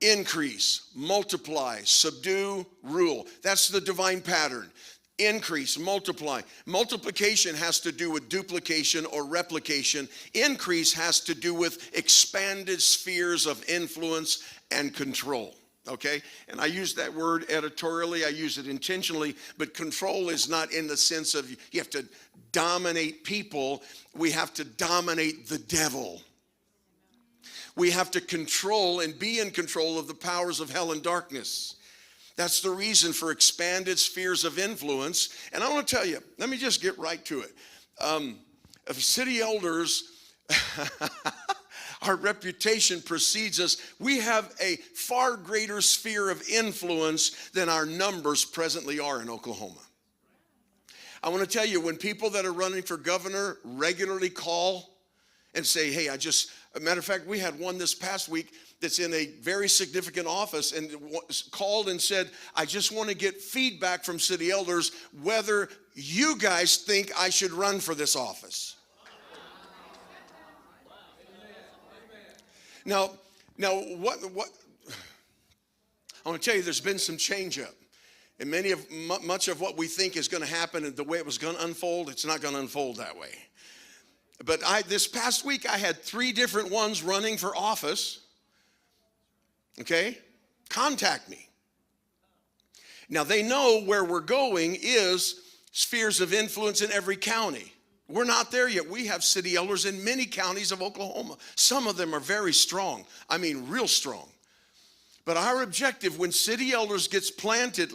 increase, multiply, subdue, rule. That's the divine pattern. Increase, multiply. Multiplication has to do with duplication or replication. Increase has to do with expanded spheres of influence and control. Okay? And I use that word editorially, I use it intentionally, but control is not in the sense of you have to dominate people. We have to dominate the devil. We have to control and be in control of the powers of hell and darkness. That's the reason for expanded spheres of influence. And I want to tell you, let me just get right to it. City elders, our reputation precedes us. We have a far greater sphere of influence than our numbers presently are in Oklahoma. I want to tell you, when people that are running for governor regularly call and say, hey, a matter of fact, we had one this past week that's in a very significant office and called and said, I just want to get feedback from city elders whether you guys think I should run for this office. Now, what I want to tell you, there's been some change up. And much of what we think is going to happen and the way it was going to unfold, it's not going to unfold that way. But this past week, I had 3 different ones running for office, okay, contact me. Now, they know where we're going is spheres of influence in every county. We're not there yet. We have city elders in many counties of Oklahoma. Some of them are very strong. I mean, real strong. But our objective when city elders gets planted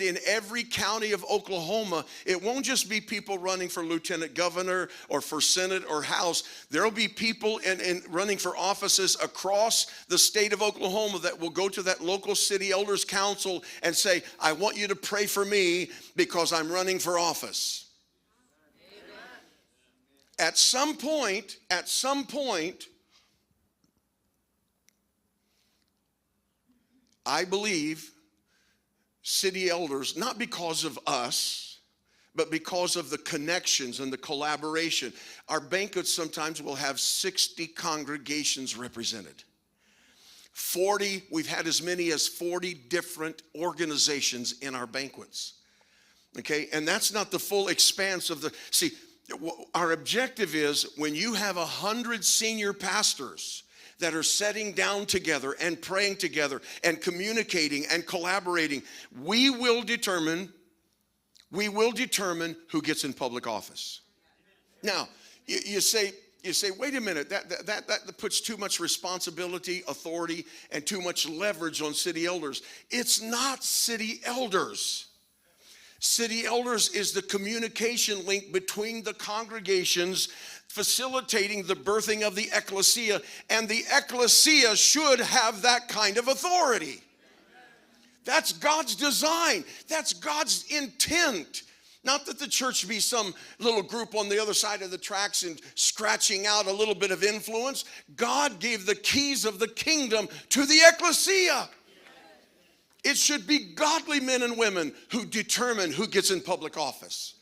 in every county of Oklahoma, it won't just be people running for lieutenant governor or for Senate or House. There'll be people in running for offices across the state of Oklahoma that will go to that local city elders council and say, I want you to pray for me because I'm running for office. Amen. At some point, I believe city elders, not because of us, but because of the connections and the collaboration. Our banquets sometimes will have 60 congregations represented. 40, we've had as many as 40 different organizations in our banquets. Okay, and that's not the full expanse of our objective is when you have 100 senior pastors that are sitting down together and praying together and communicating and collaborating, we will determine who gets in public office. Now, you say, wait a minute, that puts too much responsibility, authority, and too much leverage on city elders. It's not city elders. City elders is the communication link between the congregations, facilitating the birthing of the ecclesia, and the ecclesia should have that kind of authority. That's God's design. That's God's intent. Not that the church be some little group on the other side of the tracks and scratching out a little bit of influence. God gave the keys of the kingdom to the ecclesia. It should be godly men and women who determine who gets in public office.